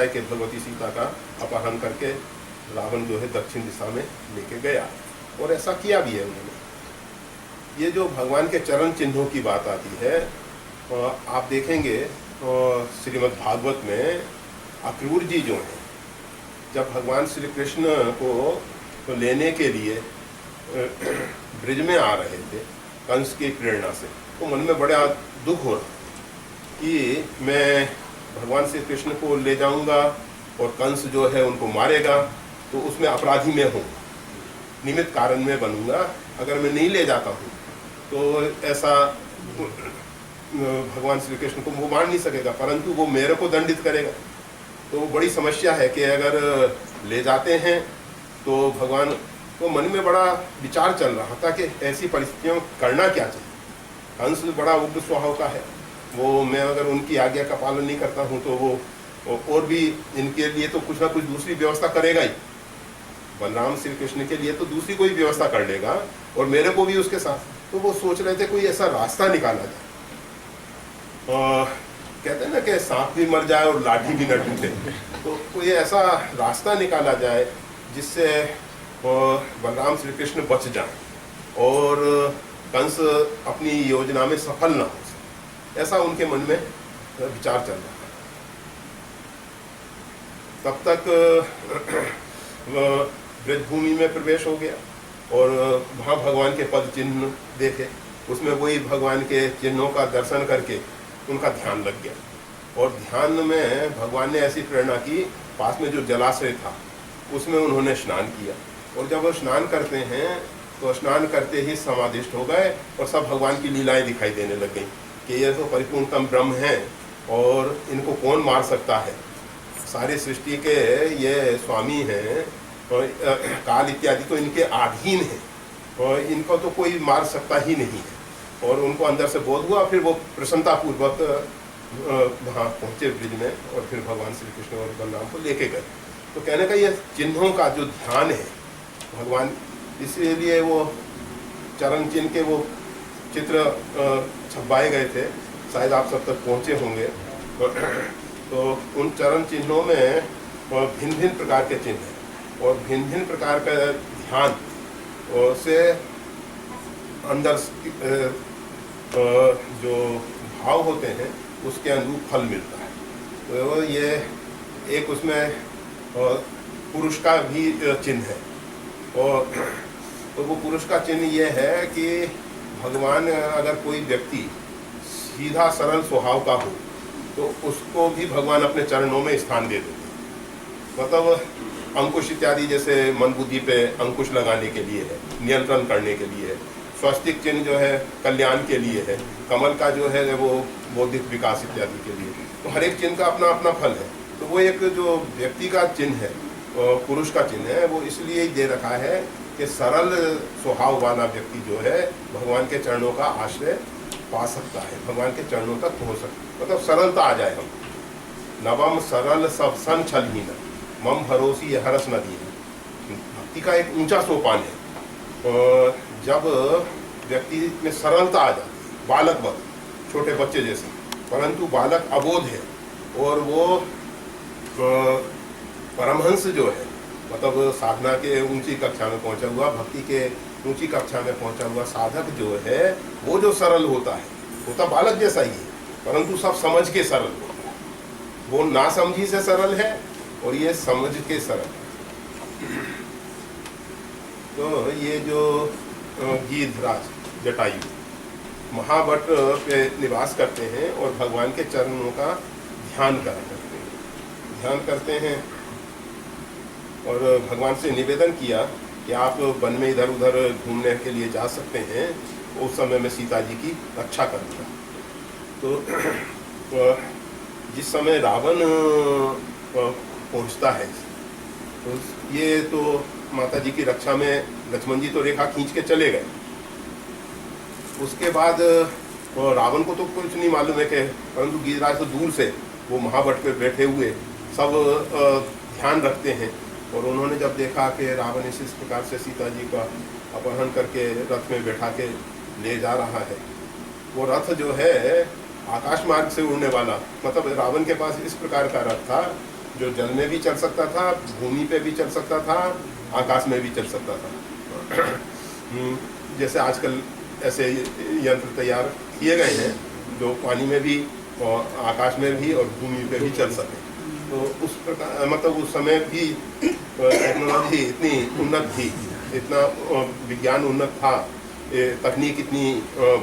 होता है कि भगवती सीता का अपहरण करके रावण जो है दक्षिण दिशा में लेके गया, और ऐसा किया भी है उन्होंने। ये जो भगवान के चरण चिन्हों की बात आती है, आप देखेंगे श्रीमद् भागवत में अक्रूर जी जो हैं, जब भगवान श्री कृष्ण को लेने के लिए ब्रिज में आ रहे थे कंस की प्रेरणा से, तो मन में बड़ा दुख हो रहा कि मैं भगवान श्री कृष्ण को ले जाऊंगा और कंस जो है उनको मारेगा, तो उसमें अपराधी में हूँ, निमित्त कारण में बनूंगा। अगर मैं नहीं ले जाता हूँ तो ऐसा भगवान श्री कृष्ण को वो मार नहीं सकेगा, परंतु वो मेरे को दंडित करेगा। तो बड़ी समस्या है कि अगर ले जाते हैं तो भगवान को मन में बड़ा विचार चल रहा था कि ऐसी परिस्थितियों में करना क्या चाहिए। कंस बड़ा उग्र स्वभाव का है, वो मैं अगर उनकी आज्ञा का पालन नहीं करता हूँ तो वो और भी इनके लिए तो कुछ ना कुछ दूसरी व्यवस्था करेगा ही। बलराम श्री कृष्ण के लिए तो दूसरी कोई व्यवस्था कर लेगा और मेरे को भी उसके साथ। तो वो सोच रहे थे कोई ऐसा रास्ता निकाला जाए। कहते हैं ना कि सांप भी मर जाए और लाठी भी न टूटे, तो कोई ऐसा रास्ता निकाला जाए जिससे बलराम श्री कृष्ण बच जाए और कंस अपनी योजना में सफल ना हो। ऐसा उनके मन में विचार चल रहा है। तब तक ब्रजभूमि में प्रवेश हो गया और वहाँ भगवान के पद चिन्ह देखे, उसमें वही भगवान के चिन्हों का दर्शन करके उनका ध्यान लग गया। और ध्यान में भगवान ने ऐसी प्रेरणा की, पास में जो जलाशय था उसमें उन्होंने स्नान किया, और जब वो स्नान करते हैं तो स्नान करते ही समाधिष्ट हो गए और सब भगवान की लीलाएं दिखाई देने लग गई कि ये तो परिपूर्णतम ब्रह्म हैं और इनको कौन मार सकता है। सारी सृष्टि के ये स्वामी हैं और काल इत्यादि तो इनके अधीन है और इनको तो कोई मार सकता ही नहीं है। और उनको अंदर से बोध हुआ, फिर वो प्रसन्नतापूर्वक वहाँ पहुँचे ब्रिज में और फिर भगवान श्री कृष्ण और बलराम को लेके गए। तो कहने का ये चिन्हों का जो ध्यान है भगवान, इसीलिए वो चरण चिन्ह के वो चित्र छपवाए गए थे, शायद आप सब तक पहुँचे होंगे। तो उन चरण चिन्हों में भिन्न भिन्न प्रकार के चिन्ह हैं और भिन्न भिन्न प्रकार का ध्यान से अंदर जो भाव होते हैं उसके अनुरूप फल मिलता है। तो ये एक उसमें पुरुष का भी चिन्ह है, और तो वो पुरुष का चिन्ह ये है कि भगवान अगर कोई व्यक्ति सीधा सरल स्वभाव का हो तो उसको भी भगवान अपने चरणों में स्थान दे देते हैं। मतलब अंकुश इत्यादि जैसे मन बुद्धि पे अंकुश लगाने के लिए है, नियंत्रण करने के लिए है। स्वस्तिक चिन्ह जो है कल्याण के लिए है, कमल का जो है वो बौद्धिक विकास इत्यादि के लिए। तो हर एक चिन्ह का अपना अपना फल है। तो वो एक जो व्यक्ति का चिन्ह है, पुरुष का चिन्ह है, वो इसलिए ही दे रखा है कि सरल स्वभाव वाला व्यक्ति जो है भगवान के चरणों का आश्रय पा सकता है, भगवान के चरणों तक पहुँच सकता है। मतलब सरलता आ जाए। हम नवम सरल सब सन छलहीन मम भरोसी हरस नदी। भक्ति का एक ऊंचा सोपान है। जब व्यक्ति में सरलता आ जाती है, बालक वक्त, छोटे बच्चे जैसे, परंतु बालक अबोध है और वो परमहंस जो है, मतलब साधना के ऊंची कक्षा में पहुंचा हुआ, भक्ति के ऊंची कक्षा में पहुंचा हुआ साधक जो है, वो जो सरल होता है, होता बालक जैसा ही है, परंतु सब समझ के सरल होता है। वो ना समझी से सरल है और ये समझ के सरल है। तो ये जो गीधराज जटायु महावट पे निवास करते हैं और भगवान के चरणों का ध्यान करते हैं और भगवान से निवेदन किया कि आप वन में इधर उधर घूमने के लिए जा सकते हैं, उस समय में सीता जी की रक्षा करूँगा। तो जिस समय रावण पहुँचता है, तो ये तो माता जी की रक्षा में लक्ष्मण जी तो रेखा खींच के चले गए। उसके बाद रावण को तो कुछ नहीं मालूम है कि, परंतु गीधराज तो दूर से वो महावट पे बैठे हुए सब ध्यान रखते हैं। और उन्होंने जब देखा कि रावण इस प्रकार से सीता जी का अपहरण करके रथ में बैठा के ले जा रहा है, वो रथ जो है आकाश मार्ग से उड़ने वाला, मतलब रावण के पास इस प्रकार का रथ था जो जल में भी चल सकता था, भूमि पे भी चल सकता था, आकाश में भी चल सकता था। जैसे आजकल ऐसे यंत्र तैयार किए गए हैं जो पानी में भी और आकाश में भी और भूमि पे भी चल सके। तो उस प्रकार मतलब उस समय भी टेक्नोलॉजी इतनी उन्नत थी, इतना विज्ञान उन्नत था, तकनीक इतनी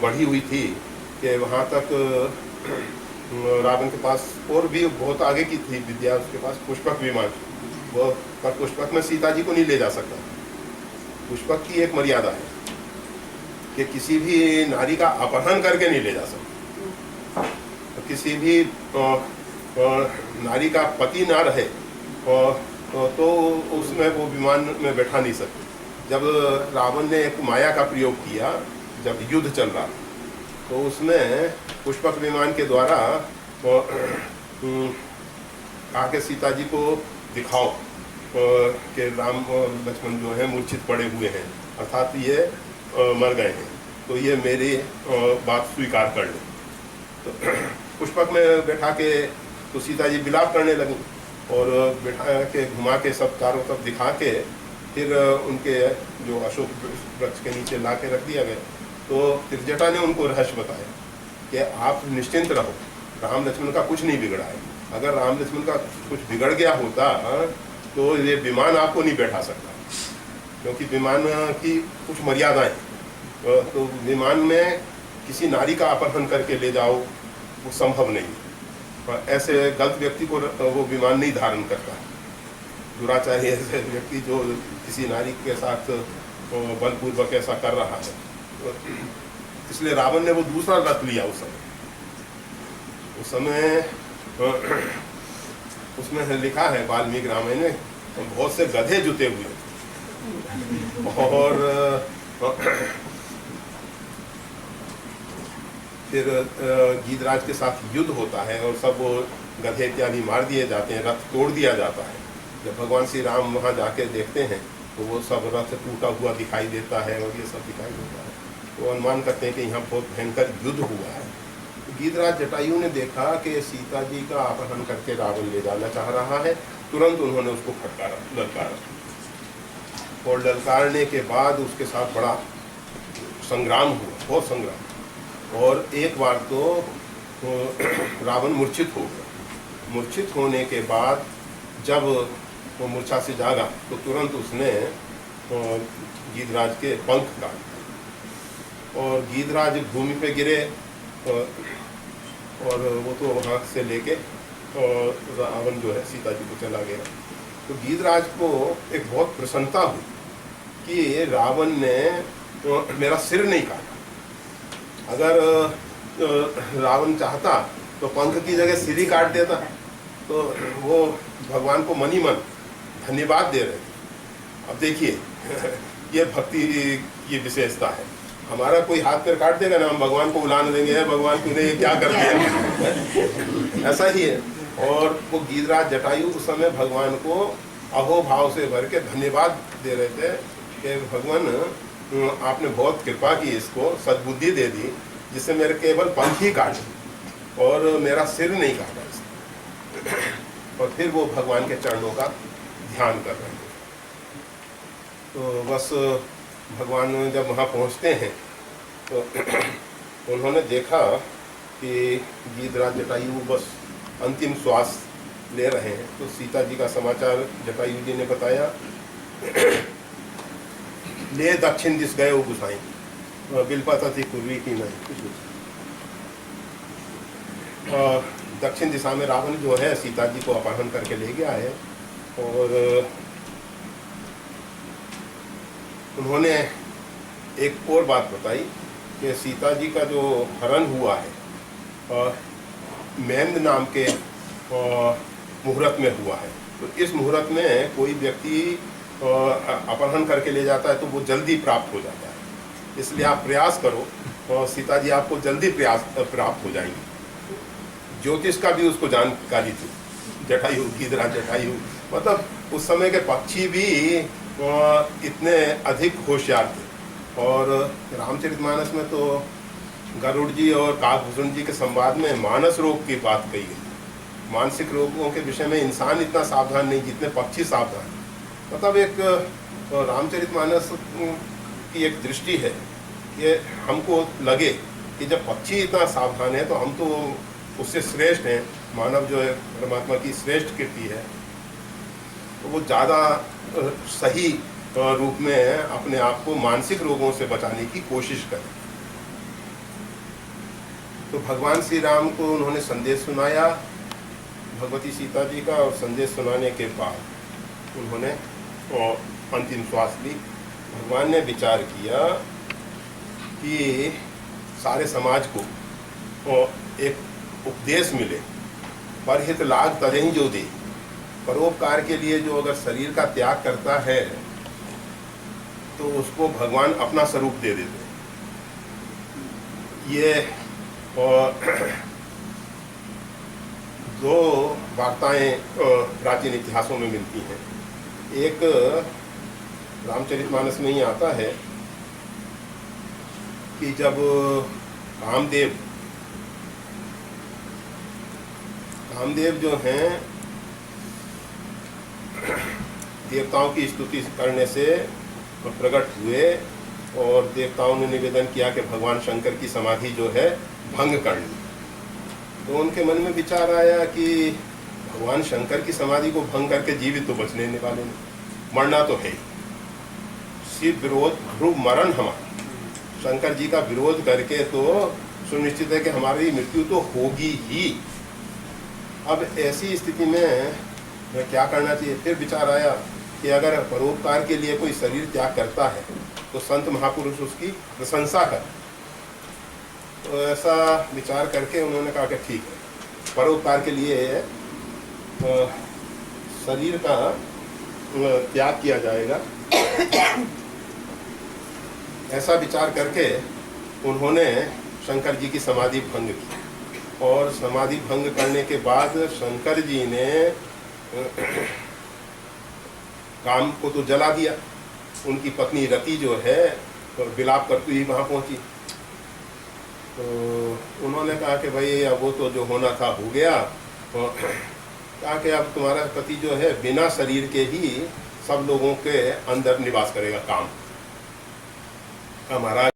बढ़ी हुई थी कि वहाँ तक रावण के पास और भी बहुत आगे की थी विद्या, उसके पास पुष्पक विमान, वो पर पुष्पक में सीता जी को नहीं ले जा सकता। पुष्पक की एक मर्यादा है कि किसी भी नारी का अपहरण करके नहीं ले जा सकता, तो किसी भी नारी का पति ना रहे तो उसमें वो विमान में बैठा नहीं सकते। जब रावण ने एक माया का प्रयोग किया, जब युद्ध चल रहा तो उसमें पुष्पक विमान के द्वारा कहा कि सीता जी को दिखाओ कि राम और लक्ष्मण जो हैं मूर्छित पड़े हुए हैं, अर्थात ये मर गए हैं, तो ये मेरी बात स्वीकार कर लो। तो पुष्पक में बैठा के तो सीता जी विलाप करने लगी और बैठा के घुमा के सब चारों तरफ दिखा के फिर उनके जो अशोक वृक्ष के नीचे ला के रख दिया गया। तो त्रिजटा ने उनको रहस्य बताया कि आप निश्चिंत रहो, राम लक्ष्मण का कुछ नहीं बिगड़ा है। अगर राम लक्ष्मण का कुछ बिगड़ गया होता तो ये विमान आपको नहीं बैठा सकता, क्योंकि विमान की कुछ मर्यादाएं, तो विमान में किसी नारी का अपहरण करके ले जाओ वो संभव नहीं। ऐसे गलत व्यक्ति को वो विमान नहीं धारण करता। दुराचारी ऐसे व्यक्ति जो किसी नारी के साथ बलपूर्वक ऐसा कर रहा है, इसलिए रावण ने वो दूसरा रथ लिया उस समय उसमें लिखा है वाल्मीकि रामायण में, बहुत से गधे जुते हुए और फिर गीधराज के साथ युद्ध होता है और सब वो गधे इत्यादि मार दिए जाते हैं, रथ तोड़ दिया जाता है। जब भगवान श्री राम वहाँ जाके देखते हैं तो वो सब रथ टूटा हुआ दिखाई देता है और ये सब दिखाई देता है, तो अनुमान करते हैं कि यहाँ बहुत भयंकर युद्ध हुआ है। गीधराज जटायु ने देखा कि सीता जी का अपहरण करके रावण ले जाना चाह रहा है, तुरंत उन्होंने उसको फटकारा, ललकारा, और ललकारने के बाद उसके साथ बड़ा संग्राम हुआ, बहुत संग्राम। और एक बार तो रावण मूर्छित हो गया। मूर्छित होने के बाद जब वो मूर्छा से जागा तो तुरंत उसने गीधराज के पंख काटे और गीधराज भूमि पे गिरे और वो तो वहाँ से लेके रावण जो है सीता जी को चला गया। तो गीधराज को एक बहुत प्रसन्नता हुई कि रावण ने तो मेरा सिर नहीं काटा। अगर रावण चाहता तो पंख की जगह सिर ही काट देता, तो वो भगवान को मन ही मन धन्यवाद दे रहे थे। अब देखिए ये भक्ति की विशेषता है। हमारा कोई हाथ पैर काट देगा ना, हम भगवान को बुलाने देंगे, भगवान तूने क्या कर दिया ऐसा ही है। और वो गीधराज जटायु उस समय भगवान को अहोभाव से भर के धन्यवाद दे रहे थे कि भगवान आपने बहुत कृपा की, इसको सद्बुद्धि दे दी जिससे मेरे केवल पंख ही काटे और मेरा सिर नहीं काटा इसने। और फिर वो भगवान के चरणों का ध्यान कर रहे हैं। तो बस भगवान जब वहाँ पहुँचते हैं तो उन्होंने देखा कि गीधराज जटायु बस अंतिम श्वास ले रहे हैं। तो सीता जी का समाचार जटायु जी ने बताया, ले दक्षिण दिश गए वो गुसाई, बिलपता थी पूर्वी की नहीं। दक्षिण दिशा में रावण जो है सीता जी को अपहरण करके ले गया है और उन्होंने एक और बात बताई कि सीता जी का जो हरण हुआ है मैंद नाम के मुहूर्त में हुआ है। तो इस मुहूर्त में कोई व्यक्ति अपहरण करके ले जाता है तो वो जल्दी प्राप्त हो जाता है, इसलिए आप प्रयास करो और सीता जी आपको जल्दी प्राप्त हो जाएंगी। ज्योतिष का भी उसको जानकारी थी, जटायु, गीधराज जटायु, मतलब उस समय के पक्षी भी इतने अधिक होशियार थे। और रामचरितमानस में तो गरुड़ जी और काकभूषण जी के संवाद में मानस रोग की बात कही गई मानसिक रोगों के विषय में इंसान इतना सावधान नहीं जितने पक्षी सावधान। मतलब एक रामचरितमानस की एक दृष्टि है कि हमको लगे कि जब पक्षी इतना सावधान है तो हम तो उससे श्रेष्ठ हैं, मानव जो है परमात्मा की श्रेष्ठ कृति है, तो वो ज़्यादा सही रूप में अपने आप को मानसिक रोगों से बचाने की कोशिश करें। तो भगवान श्री राम को उन्होंने संदेश सुनाया भगवती सीता जी का, और संदेश सुनाने के बाद उन्होंने अंतिम श्वास ली। भगवान ने विचार किया कि सारे समाज को एक उपदेश मिले, परहित लाग तजहि जो दे। परोपकार के लिए जो अगर शरीर का त्याग करता है तो उसको भगवान अपना स्वरूप दे देते। ये दो वार्ताएं प्राचीन इतिहासों में मिलती हैं। एक रामचरितमानस में ही आता है कि जब कामदेव जो हैं देवताओं की स्तुति करने से प्रकट हुए, और देवताओं ने निवेदन किया कि भगवान शंकर की समाधि जो है भंग करनी। तो उनके मन में विचार आया कि भगवान शंकर की समाधि को भंग करके जीवित तो बचने वाले नहीं, मरना तो है ही। शिव विरोध ध्रुव मरण हमारा, शंकर जी का विरोध करके तो सुनिश्चित है कि हमारी मृत्यु तो होगी ही। अब ऐसी स्थिति में क्या करना चाहिए? फिर विचार आया कि अगर परोपकार के लिए कोई शरीर त्याग करता है तो संत महापुरुष उसकी प्रशंसा कर। तो ऐसा विचार करके उन्होंने कहा कि ठीक है, परोपकार के लिए शरीर का त्याग किया जाएगा। ऐसा विचार करके उन्होंने शंकर जी की समाधि भंग की, और समाधि भंग करने के बाद शंकर जी ने काम को तो जला दिया। उनकी पत्नी रति जो है विलाप करती हुई वहाँ पहुँची। तो उन्होंने कहा कि भाई अब वो तो जो होना था हो गया। तो कहा कि अब तुम्हारा पति जो है बिना शरीर के ही सब लोगों के अंदर निवास करेगा। काम हमारा